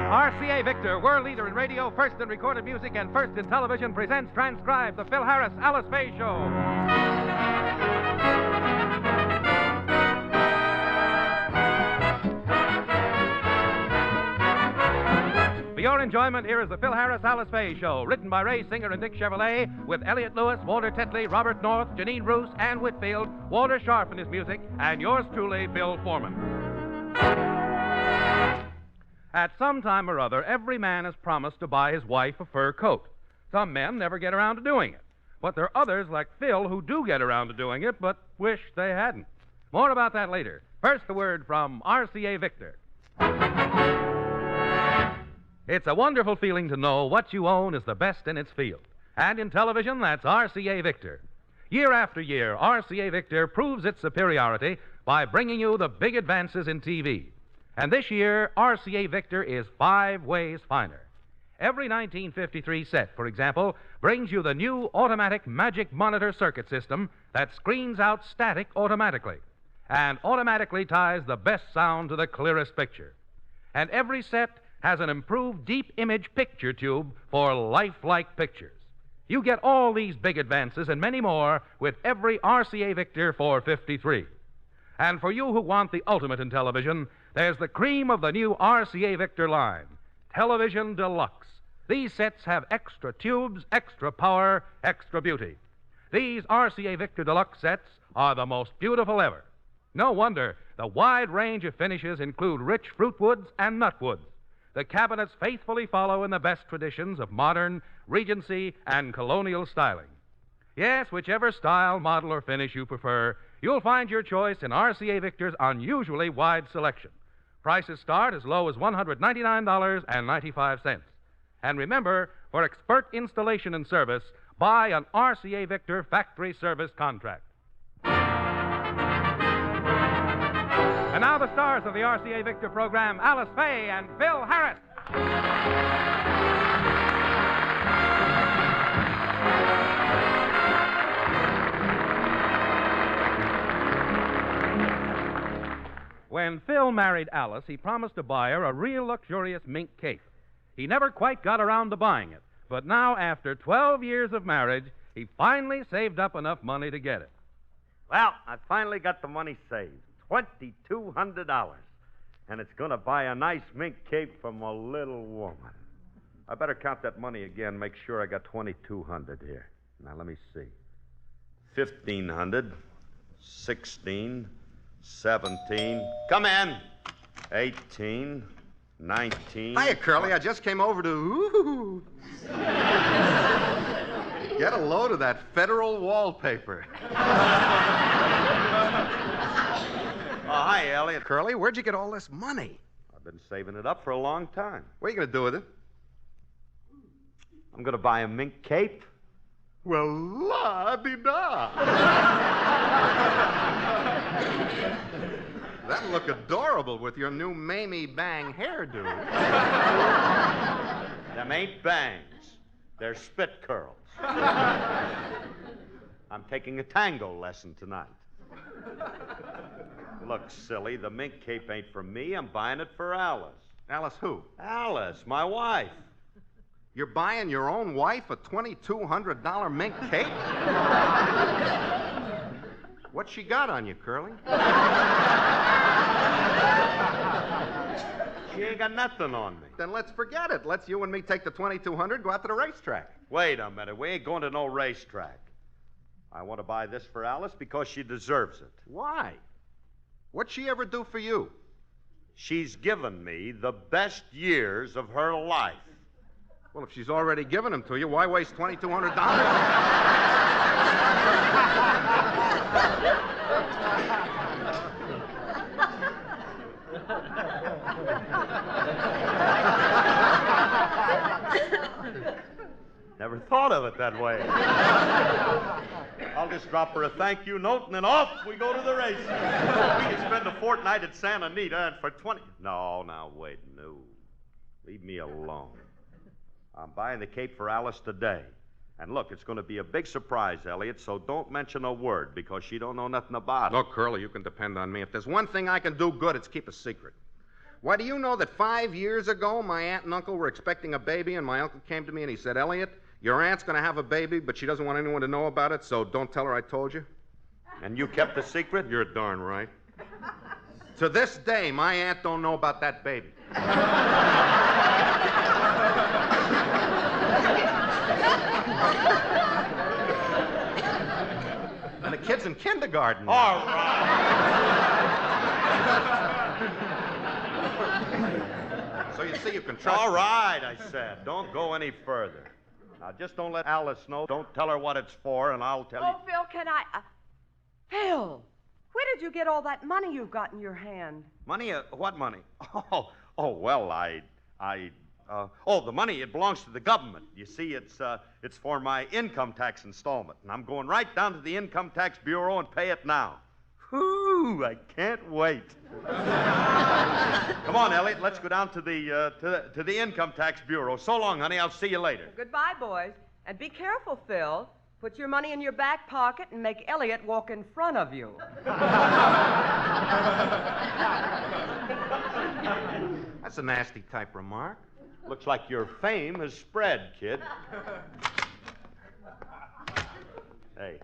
RCA Victor, world leader in radio, first in recorded music, and first in television, presents transcribed the Phil Harris Alice Faye Show. For your enjoyment, here is the Phil Harris Alice Faye Show, written by Ray Singer and Dick Chevrolet, with Elliot Lewis, Walter Tetley, Robert North, Janine Roos, Ann Whitfield, Walter Sharp in his music, and yours truly, Bill Foreman. At some time or other, every man has promised to buy his wife a fur coat. Some men never get around to doing it. But there are others, like Phil, who do get around to doing it, but wish they hadn't. More about that later. First, a word from RCA Victor. It's a wonderful feeling to know what you own is the best in its field. And in television, that's RCA Victor. Year after year, RCA Victor proves its superiority by bringing you the big advances in TV. And this year, RCA Victor is 5 ways finer. Every 1953 set, for example, brings you the new automatic magic monitor circuit system that screens out static automatically and automatically ties the best sound to the clearest picture. And every set has an improved deep image picture tube for lifelike pictures. You get all these big advances and many more with every RCA Victor 453. And for you who want the ultimate in television, there's the cream of the new RCA Victor line, Television Deluxe. These sets have extra tubes, extra power, extra beauty. These RCA Victor Deluxe sets are the most beautiful ever. No wonder the wide range of finishes include rich fruit woods and nut woods. The cabinets faithfully follow in the best traditions of modern, Regency, and colonial styling. Yes, whichever style, model, or finish you prefer, you'll find your choice in RCA Victor's unusually wide selection. Prices start as low as $199.95. And remember, for expert installation and service, buy an RCA Victor factory service contract. And now the stars of the RCA Victor program, Alice Faye and Phil Harris. When Phil married Alice, he promised to buy her a real luxurious mink cape. He never quite got around to buying it, but now, after 12 years of marriage, he finally saved up enough money to get it. Well, I finally got the money saved, $2,200, and it's going to buy a nice mink cape from a little woman. I better count that money again, make sure I got $2,200 here. Now, let me see. 1,500, 16, 17. Come in. 18, 19. Hiya, Curly. I just came over to get a load of that federal wallpaper. Hi, Elliot. Curly, where'd you get all this money? I've been saving it up for a long time. What are you going to do with it? I'm going to buy a mink cape. Well, la-di-da. That'll look adorable with your new Mamie Bang hairdo. Them ain't bangs. They're spit curls. I'm taking a tango lesson tonight. Look, silly, the mink cape ain't for me. I'm buying it for Alice. Alice who? Alice, my wife. You're buying your own wife a $2,200 mink cape? What's she got on you, Curly? She ain't got nothing on me. Then let's forget it. Let's you and me take the $2,200, go out to the racetrack. Wait a minute. We ain't going to no racetrack. I want to buy this for Alice because she deserves it. Why? What'd she ever do for you? She's given me the best years of her life. Well, if she's already given them to you, why waste $2,200? Never thought of it that way. I'll just drop her a thank you note, and then off we go to the races. We can spend a fortnight at Santa Anita, and for 20... No, now, wait, no. Leave me alone. I'm buying the cape for Alice today. And look, it's going to be a big surprise, Elliot, so don't mention a word, because she don't know nothing about it. Look, Curly, you can depend on me. If there's one thing I can do good, it's keep a secret. Why, do you know that 5 years ago my aunt and uncle were expecting a baby, and my uncle came to me and he said, Elliot, your aunt's going to have a baby, but she doesn't want anyone to know about it, so don't tell her I told you? And you kept the secret? You're darn right. To this day, my aunt don't know about that baby. And the kid's in kindergarten now. All right. So you see, you can trust All me. right, I said. Don't go any further. Now, just don't let Alice know. Don't tell her what it's for, and I'll tell you. Oh, Phil, can I... Phil, where did you get all that money you've got in your hand? Money? What money? Well, the money, it belongs to the government. You see, it's for my income tax installment, and I'm going right down to the Income Tax Bureau and pay it now. Whew, I can't wait. Come on, Elliot, let's go down to the Income Tax Bureau. So long, honey. I'll see you later. Goodbye, boys. And be careful, Phil. Put your money in your back pocket and make Elliot walk in front of you. That's a nasty type remark. Looks like your fame has spread, kid. Hey,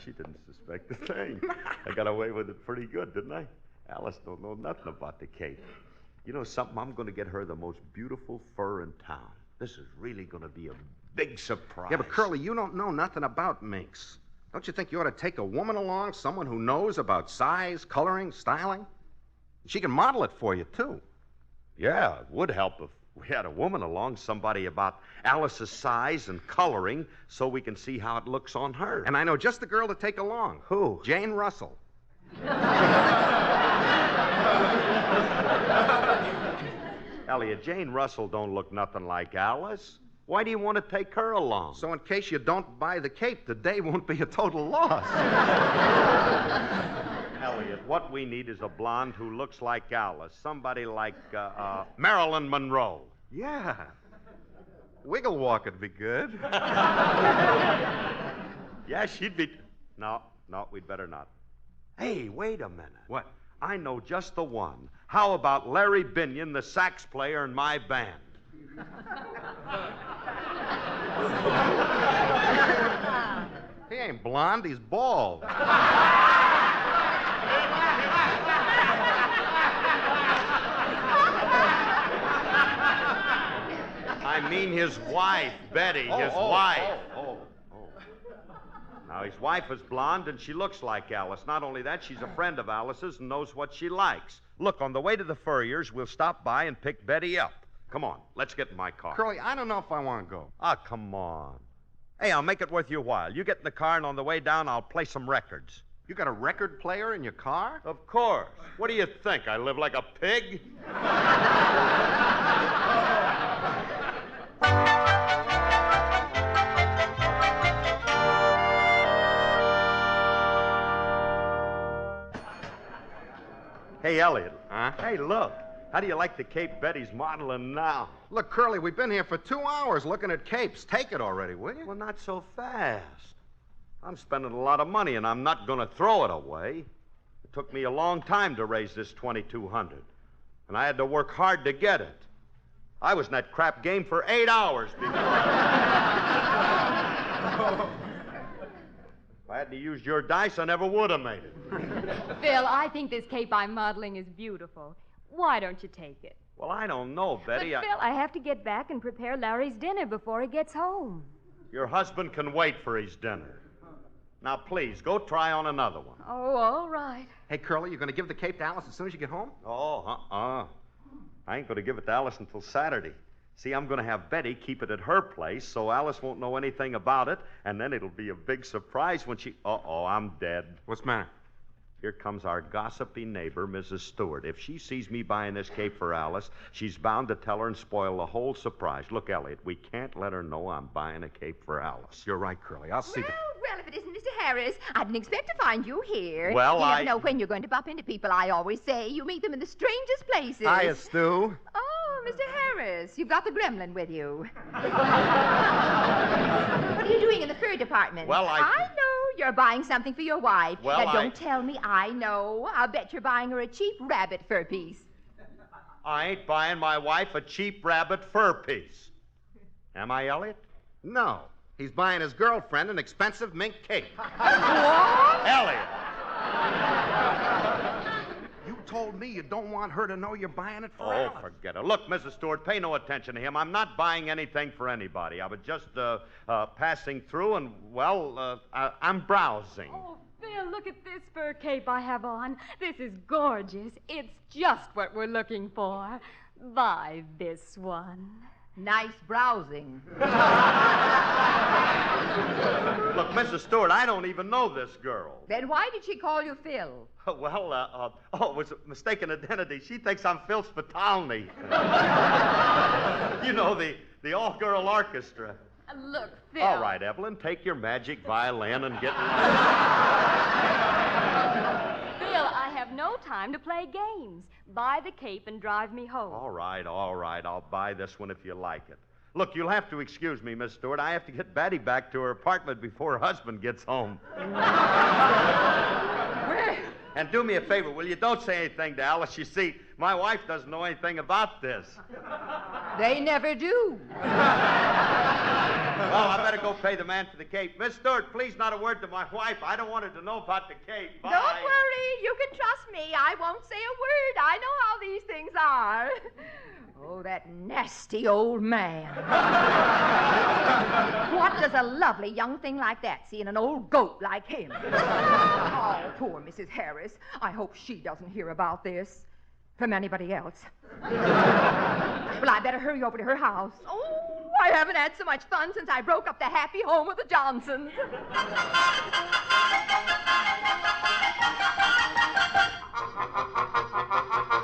she didn't suspect a thing. I got away with it pretty good, didn't I? Alice don't know nothing about the cape. You know something? I'm going to get her the most beautiful fur in town. This is really going to be a big surprise. Yeah, but Curly, you don't know nothing about minks. Don't you think you ought to take a woman along, someone who knows about size, coloring, styling? She can model it for you, too. Yeah, it would help if we had a woman along, somebody about Alice's size and coloring, so we can see how it looks on her. And I know just the girl to take along. Who? Jane Russell. Elliot, Jane Russell don't look nothing like Alice. Why do you want to take her along? So in case you don't buy the cape, the day won't be a total loss. Elliot, what we need is a blonde who looks like Alice. Somebody like Marilyn Monroe. Yeah. Wiggle Walk would be good. Yeah, she'd be... No, we'd better not. Hey, wait a minute. What? I know just the one. How about Larry Binion, the sax player in my band? He ain't blonde, he's bald. I mean his wife, Betty, his wife. Now, his wife is blonde, and she looks like Alice. Not only that, she's a friend of Alice's and knows what she likes. Look, on the way to the Furrier's, we'll stop by and pick Betty up. Come on, let's get in my car. Curly, I don't know if I want to go. Ah, come on. Hey, I'll make it worth your while. You get in the car, and on the way down, I'll play some records. You got a record player in your car? Of course. What do you think? I live like a pig? Hey, Elliot. Huh? Hey, look. How do you like the cape Betty's modeling now? Look, Curly, we've been here for 2 hours looking at capes. Take it already, will you? Well, not so fast. I'm spending a lot of money, and I'm not going to throw it away. It took me a long time to raise this $2,200, and I had to work hard to get it. I was in that crap game for 8 hours before. If I hadn't used your dice, I never would have made it. Phil, I think this cape I'm modeling is beautiful. Why don't you take it? Well, I don't know, Betty. But, Phil, I have to get back and prepare Larry's dinner before he gets home. Your husband can wait for his dinner. Now, please, go try on another one. Oh, all right. Hey, Curly, you going to give the cape to Alice as soon as you get home? Oh, I ain't going to give it to Alice until Saturday. See, I'm going to have Betty keep it at her place so Alice won't know anything about it, and then it'll be a big surprise when she... Uh-oh, I'm dead. What's the matter? Here comes our gossipy neighbor, Mrs. Stewart. If she sees me buying this cape for Alice, she's bound to tell her and spoil the whole surprise. Look, Elliot, we can't let her know I'm buying a cape for Alice. You're right, Curly. I'll see Well, if it isn't Mr. Harris, I didn't expect to find you here. Well, you I... never know when you're going to bump into people, I always say. You meet them in the strangest places. Hiya, Stu. Oh, Mr. Harris, you've got the gremlin with you. What are you doing in the fur department? Well, I know you're buying something for your wife. Well, Don't tell me I know. I'll bet you're buying her a cheap rabbit fur piece. I ain't buying my wife a cheap rabbit fur piece. Am I, Elliot? No. He's buying his girlfriend an expensive mink cape. What? Elliot! You told me you don't want her to know you're buying it for Oh, Alice. forget it. Look, Mrs. Stewart, pay no attention to him. I'm not buying anything for anybody. I was just passing through and, well, I'm browsing. Oh, Phil, look at this fur cape I have on. This is gorgeous. It's just what we're looking for. Buy this one. Nice browsing. Look, Mrs. Stewart, I don't even know this girl. Then why did she call you Phil? Well, it was a mistaken identity. She thinks I'm Phil Spitalny. You know, the all-girl orchestra. Look, Phil. All right, Evelyn, take your magic violin and get... Phil, I have no time to play games. Buy the cape and drive me home. All right. I'll buy this one if you like it. Look, you'll have to excuse me, Miss Stewart. I have to get Betty back to her apartment before her husband gets home. And do me a favor, will you? Don't say anything to Alice. You see, my wife doesn't know anything about this. They never do. Well, I better go pay the man for the cape. Miss Stewart, please not a word to my wife. I don't want her to know about the cape. Bye. Don't worry. You can trust me. I won't say a word. I know how these things are. Oh, that nasty old man. What does a lovely young thing like that see in an old goat like him? Oh, poor Mrs. Harris. I hope she doesn't hear about this from anybody else. Well, I better hurry over to her house. Oh, I haven't had so much fun since I broke up the happy home of the Johnsons.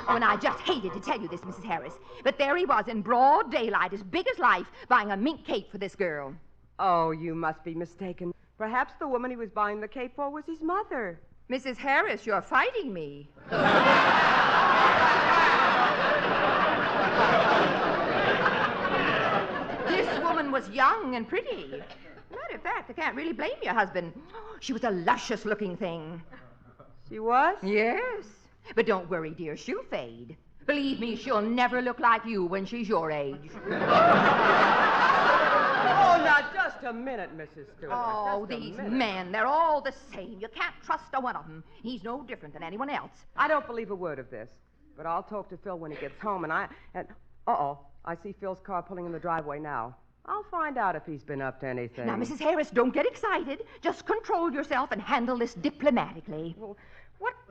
Oh, and I just hated to tell you this, Mrs. Harris, but there he was in broad daylight, as big as life, buying a mink cape for this girl. Oh, you must be mistaken. Perhaps the woman he was buying the cape for was his mother. Mrs. Harris, you're fighting me. This woman was young and pretty. Matter of fact, I can't really blame your husband. She was a luscious-looking thing. She was? Yes. But don't worry, dear, she'll fade. Believe me, she'll never look like you when she's your age. Oh, now, just a minute, Mrs. Stewart. Oh, Just a these minute. men, they're all the same. You can't trust a one of them. He's no different than anyone else. I don't believe a word of this, but I'll talk to Phil when he gets home, and uh-oh, I see Phil's car pulling in the driveway now. I'll find out if he's been up to anything. Now, Mrs. Harris, don't get excited. Just control yourself and handle this diplomatically. Well,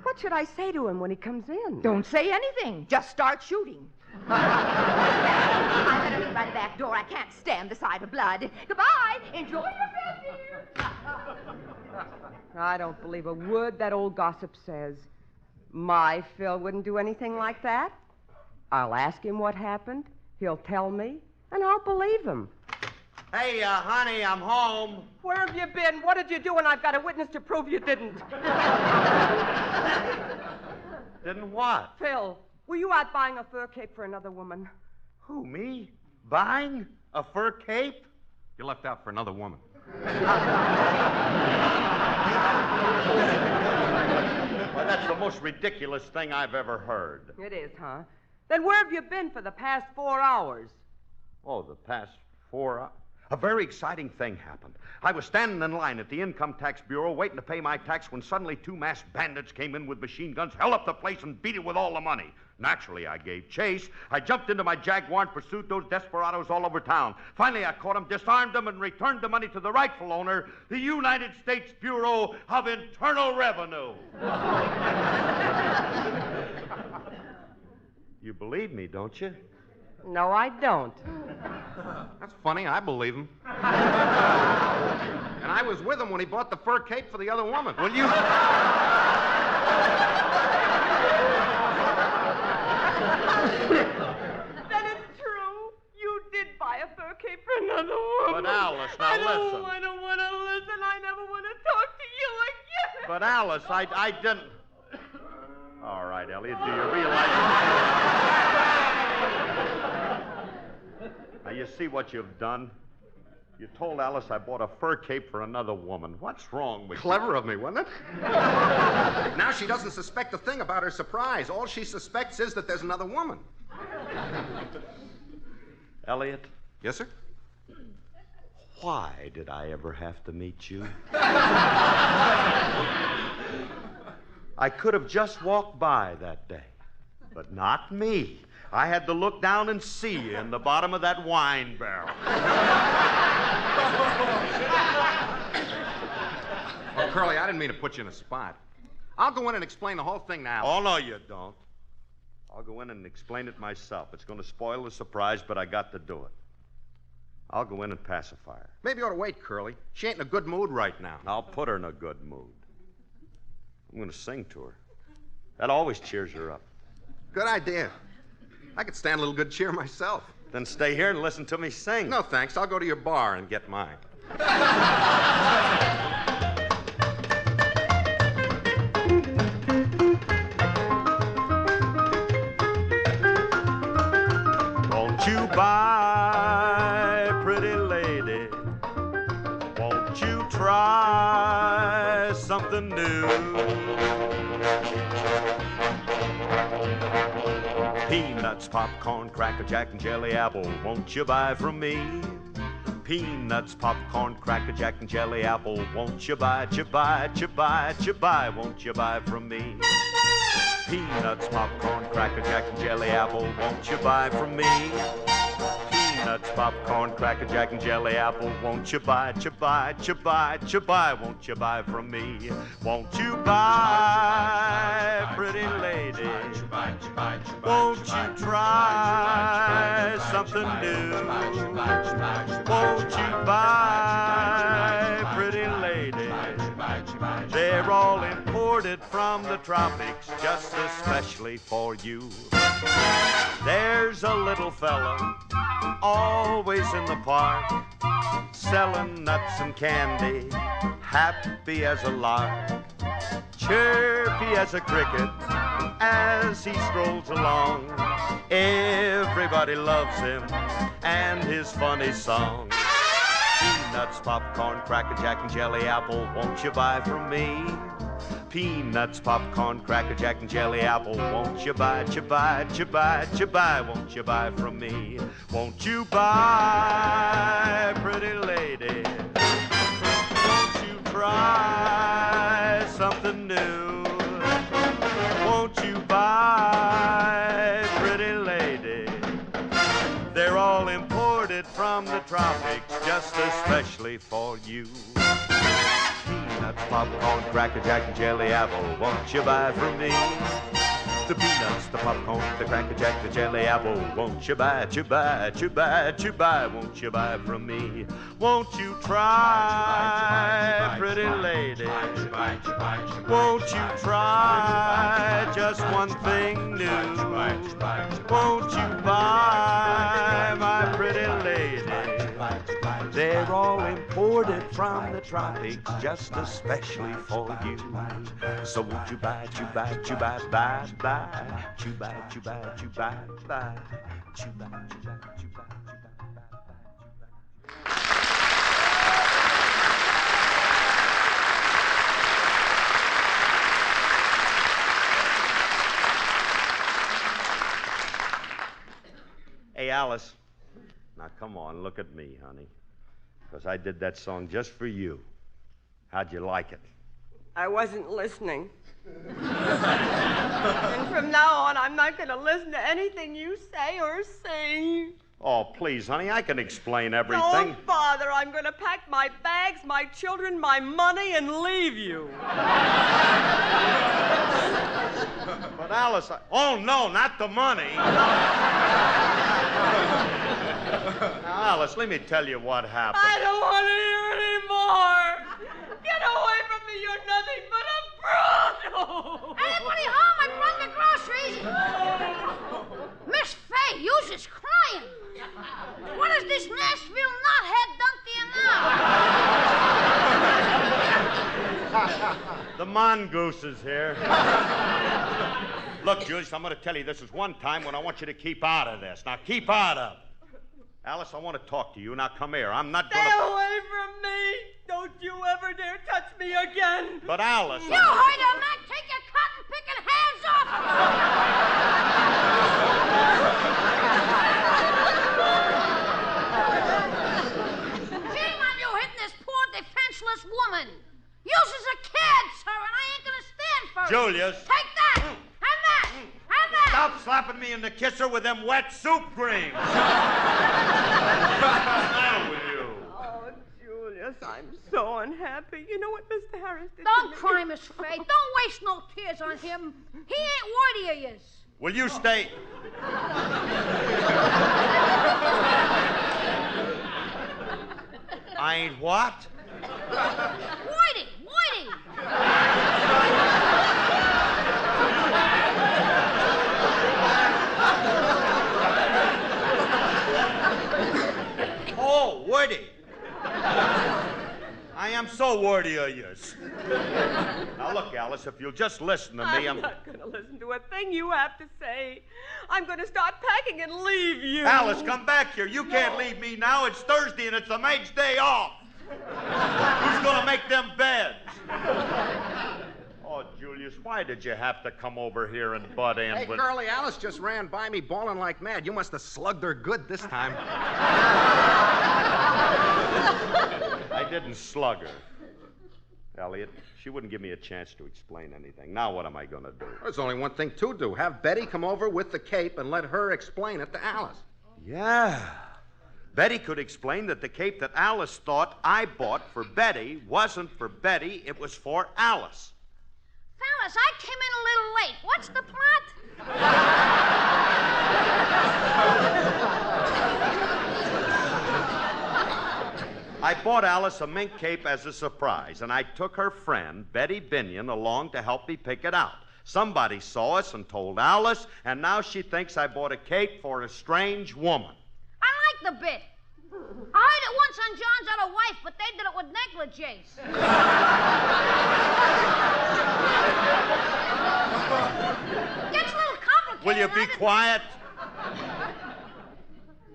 what should I say to him when he comes in? Don't say anything. Just start shooting. I better leave by the back door. I can't stand the sight of blood. Goodbye. Enjoy yourself, dear. I don't believe a word that old gossip says. My Phil wouldn't do anything like that. I'll ask him what happened. He'll tell me, and I'll believe him. Hey, honey, I'm home. Where have you been? What did you do? And I've got a witness to prove you didn't. Didn't what? Phil, were you out buying a fur cape for another woman? Who, me? Buying a fur cape? You left out for another woman. Well, that's the most ridiculous thing I've ever heard. It is, huh? Then where have you been for the past 4 hours? Oh, the past 4 hours? A very exciting thing happened. I was standing in line at the Income Tax Bureau waiting to pay my tax when suddenly 2 masked bandits came in with machine guns, held up the place, and beat it with all the money. Naturally, I gave chase. I jumped into my Jaguar and pursued those desperados all over town. Finally, I caught them, disarmed them, and returned the money to the rightful owner, the United States Bureau of Internal Revenue. You believe me, don't you? No, I don't. That's funny. I believe him. And I was with him when he bought the fur cape for the other woman. Will you... Then it's true. You did buy a fur cape for another woman. But Alice, now listen. I don't want to listen. I never want to talk to you again. But Alice, I didn't... All right, Elliot, do you realize... Now, you see what you've done? You told Alice I bought a fur cape for another woman. What's wrong with Clever of me, wasn't it? Now she doesn't suspect a thing about her surprise. All she suspects is that there's another woman. Elliot? Yes, sir? Why did I ever have to meet you? I could have just walked by that day, but not me. I had to look down and see you in the bottom of that wine barrel. Oh, Curly, I didn't mean to put you in a spot. I'll go in and explain the whole thing now. Oh, no, you don't. I'll go in and explain it myself. It's going to spoil the surprise, but I got to do it. I'll go in and pacify her. Maybe you ought to wait, Curly. She ain't in a good mood right now. I'll put her in a good mood. I'm going to sing to her. That always cheers her up. Good idea. I could stand a little good cheer myself. Then stay here and listen to me sing. No, thanks. I'll go to your bar and get mine. Won't you buy, pretty lady? Won't you try something new? Peanuts, popcorn, cracker jack, and jelly apple, won't you buy from me? Peanuts, popcorn, cracker jack, and jelly apple, won't you buy, won't you buy from me? Peanuts, popcorn, cracker jack, and jelly apple, won't you buy from me? Peanuts, popcorn, cracker jack, and jelly apple, won't you buy, won't you buy from me? Won't you buy, pretty lady? Won't you try something new? Won't you buy, pretty lady? They're all imported from the tropics, just especially for you. There's a little fella always in the park, selling nuts and candy, happy as a lark, chirpy as a cricket as he strolls along. Everybody loves him and his funny song. Peanuts, popcorn, cracker jack, and jelly apple, won't you buy from me? Peanuts, popcorn, cracker jack, and jelly apple, won't you buy, won't you buy from me? Won't you buy, pretty lady? Won't you try something new? Won't you buy, pretty lady? They're all imported from the tropics, just especially for you. Peanuts, popcorn, cracker jack, and jelly apple, won't you buy from me? The peanuts, the popcorn, the cracker jack, the jelly apple, won't you buy, won't you buy from me? Won't you try, pretty lady? Won't you try just one thing new? Won't you buy, my pretty lady? They're all imported from the tropics, just especially for you. So won't you buy, buy. Hey, Alice. Now, come on, look at me, honey. Because I did that song just for you. How'd you like it? I wasn't listening. And from now on, I'm not going to listen to anything you say or sing. Oh, please, honey, I can explain everything. Don't bother. I'm going to pack my bags, my children, my money, and leave you. But Alice, oh, no, not the money. Now, Alice, let me tell you what happened. I don't want to hear anymore. Get away from me. You're nothing but a brutal. Anybody home? I brought the groceries. Miss Faye, you's just crying. What is this Nashville knothead done to you now? The mongoose is here. Look, Julius, I'm going to tell you this is one time when I want you to keep out of this. Now, keep out of it. Alice, I want to talk to you. Now, come here. I'm not going to... Stay away from me. Don't you ever dare touch me again. But, Alice... You heard him, man. Take your cotton-picking hands off him. Julius. Take that! And that! And that! Stop slapping me in the kisser with them wet soup creams. What's the matter with you? Oh, Julius, I'm so unhappy. You know what Mr. Harris did Don't to me? cry, Miss Faye. Don't waste no tears on him. He ain't worthy of yous. Will you stay? I ain't what? Whitey! Whitey! Oh, Woody. I am so worthy of yous. Now, look, Alice, if you'll just listen to me, I'm not going to listen to a thing you have to say. I'm going to start packing and leave you. Alice, come back here. You can't leave me now. It's Thursday and it's the maid's day off. Who's going to make them beds? Oh, Julius, why did you have to come over here and butt in? Hey, Curly, Alice just ran by me bawling like mad. You must have slugged her good this time. I didn't slug her. Elliot, she wouldn't give me a chance to explain anything. Now what am I going to do? There's only one thing to do. Have Betty come over with the cape and let her explain it to Alice. Yeah. Betty could explain that the cape that Alice thought I bought for Betty wasn't for Betty, it was for Alice. Fellas, I came in a little late. What's the plot? I bought Alice a mink cape as a surprise, and I took her friend, Betty Binion, along to help me pick it out. Somebody saw us and told Alice, and now she thinks I bought a cape for a strange woman. I like the bit. I heard it once on John's Other Wife, but they did it with negligees. Gets a little complicated. Will you be ain't it? quiet?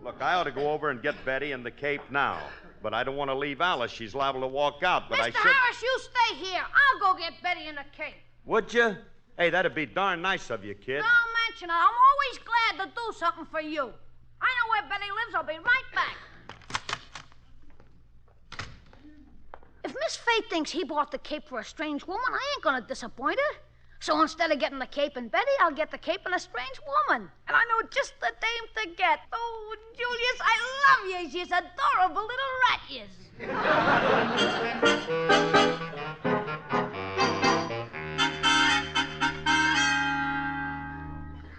Look, I ought to go over and get Betty and the cape now. But I don't want to leave Alice. She's liable to walk out, but Mr. I should... Harris, you stay here. I'll go get Betty in the cape. Would you? Hey, that'd be darn nice of you, kid. Don't mention it. I'm always glad to do something for you. I know where Betty lives. I'll be right back. If Miss Faye thinks he bought the cape for a strange woman, I ain't gonna disappoint her. So instead of getting the cape and Betty, I'll get the cape and a strange woman. And I know just the dame to get. Oh, Julius, I love yous. Yous adorable little rat yous.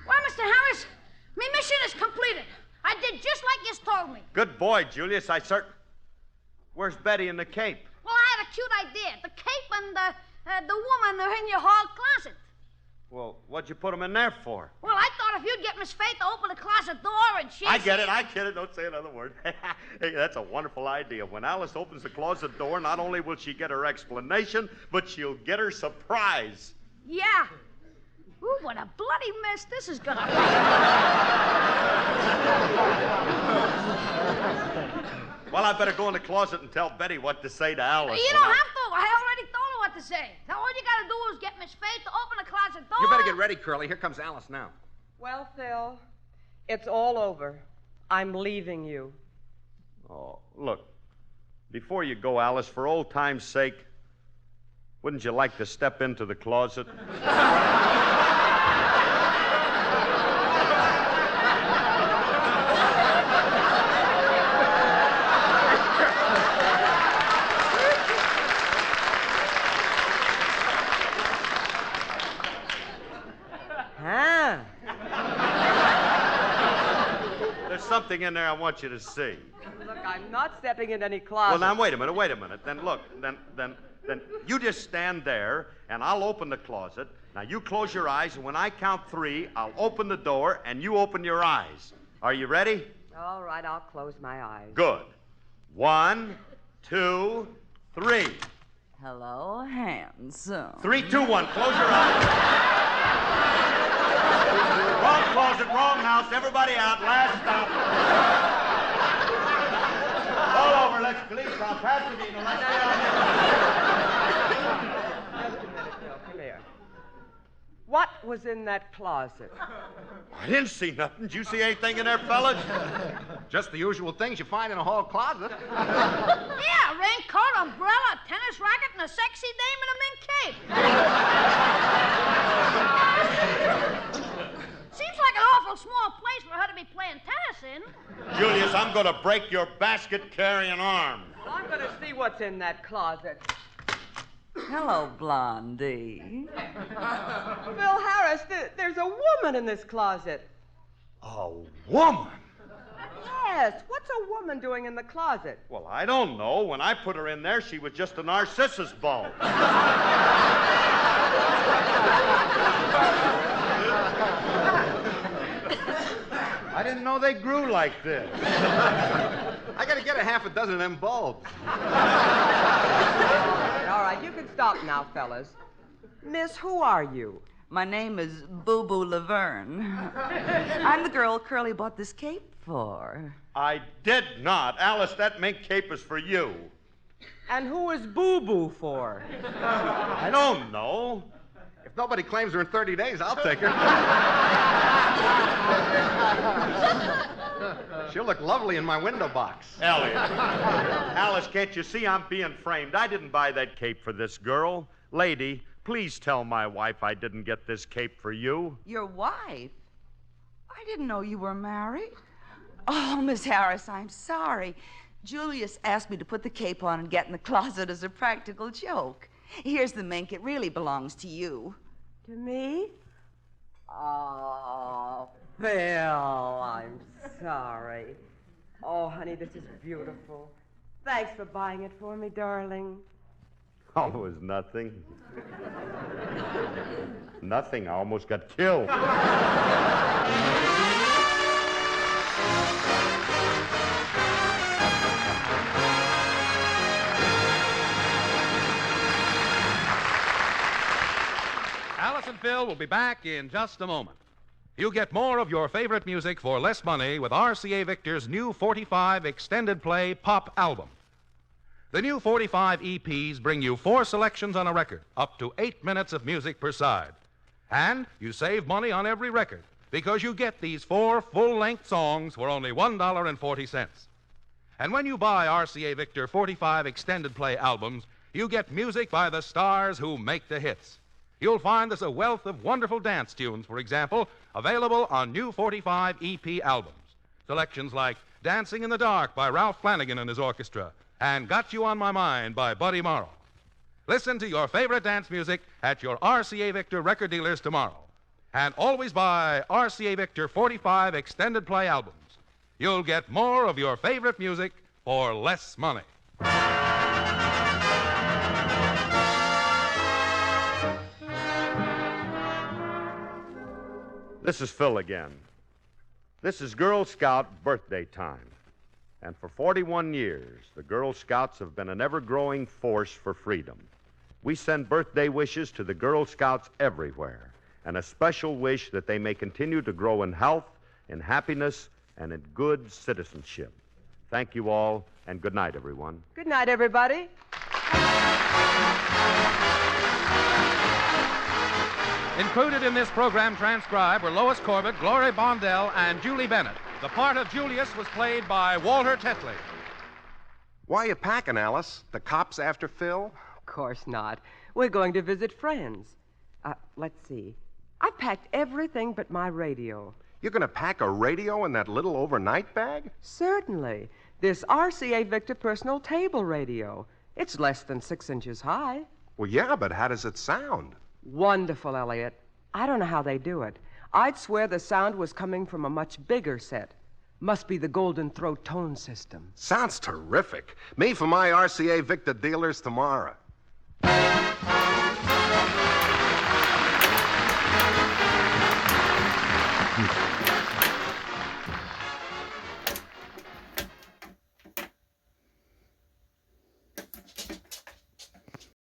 Well, Mr. Harris, my mission is completed. I did just like yous told me. Good boy, Julius. Where's Betty and the cape? Well, I had a cute idea. The cape and the woman are in your hall closet. Well, what'd you put them in there for? Well, I thought if you'd get Miss Faye to open the closet door and she... I get it. Don't say another word. Hey, that's a wonderful idea. When Alice opens the closet door, not only will she get her explanation, but she'll get her surprise. Yeah. Ooh, what a bloody mess this is gonna be. Well, I better go in the closet and tell Betty what to say to Alice. You don't have to. I already told her what to say. Now, all you gotta do is get Miss Faye to open the closet door. You better get ready, Curly. Here comes Alice now. Well, Phil, it's all over. I'm leaving you. Oh, look. Before you go, Alice, for old time's sake, wouldn't you like to step into the closet? There's something in there I want you to see. Look, I'm not stepping in any closet. Well, now, wait a minute. Then look, then you just stand there, and I'll open the closet. Now, you close your eyes, and when I count 3, I'll open the door, and you open your eyes. Are you ready? All right, I'll close my eyes. Good. 1, 2, 3. Hello, handsome. 3, 2, 1. Close your eyes. Wrong closet, wrong house. Everybody out. Last stop. All over. Let's police on Pasadena. Let's get on. Just a minute, Phil. Come here. What was in that closet? I didn't see nothing. Did you see anything in there, fellas? Just the usual things you find in a hall closet. Yeah, raincoat, umbrella, tennis racket, and a sexy dame in a mink cape. Seems like an awful small place for her to be playing tennis in. Julius, I'm going to break your basket-carrying arm. Well, I'm going to see what's in that closet. Hello, Blondie. Phil Harris, there's a woman in this closet. A woman? Yes, what's a woman doing in the closet? Well, I don't know. When I put her in there, she was just a narcissus bulb. I didn't know they grew like this. I got to get a half a dozen of them bulbs. All right, you can stop now, fellas. Miss, who are you? My name is Boo Boo Laverne. I'm the girl Curly bought this cape for. I did not. Alice, that mink cape is for you. And who is Boo Boo for? I don't know. If nobody claims her in 30 days, I'll take her. She'll look lovely in my window box. Elliot. Alice, can't you see I'm being framed? I didn't buy that cape for this girl. Lady, please tell my wife I didn't get this cape for you. Your wife? I didn't know you were married. Oh, Miss Harris, I'm sorry. Julius asked me to put the cape on and get in the closet as a practical joke. Here's the mink. It really belongs to you. To me? Oh, Phil, I'm sorry. Oh, honey, this is beautiful. Thanks for buying it for me, darling. Oh, it was nothing. Nothing. I almost got killed. Alice and Phil will be back in just a moment. You get more of your favorite music for less money with RCA Victor's new 45 extended play pop album. The new 45 EPs bring you 4 selections on a record, up to 8 minutes of music per side. And you save money on every record because you get these 4 full-length songs for only $1.40. And when you buy RCA Victor 45 extended play albums, you get music by the stars who make the hits. You'll find there's a wealth of wonderful dance tunes, for example, available on new 45 EP albums. Selections like Dancing in the Dark by Ralph Flanagan and his orchestra and Got You on My Mind by Buddy Morrow. Listen to your favorite dance music at your RCA Victor record dealers tomorrow. And always buy RCA Victor 45 extended play albums. You'll get more of your favorite music for less money. This is Phil again. This is Girl Scout birthday time. And for 41 years, the Girl Scouts have been an ever-growing force for freedom. We send birthday wishes to the Girl Scouts everywhere, and a special wish that they may continue to grow in health, in happiness, and in good citizenship. Thank you all, and good night, everyone. Good night, everybody. Included in this program transcribed were Lois Corbett, Gloria Bondell, and Julie Bennett. The part of Julius was played by Walter Tetley. Why are you packing, Alice? The cops after Phil? Of course not. We're going to visit friends. Let's see. I packed everything but my radio. You're going to pack a radio in that little overnight bag? Certainly. This RCA Victor personal table radio. It's less than 6 inches high. Well, yeah, but how does it sound? Wonderful, Elliot. I don't know how they do it. I'd swear the sound was coming from a much bigger set. Must be the Golden Throat tone system. Sounds terrific. Me for my RCA Victor dealers tomorrow.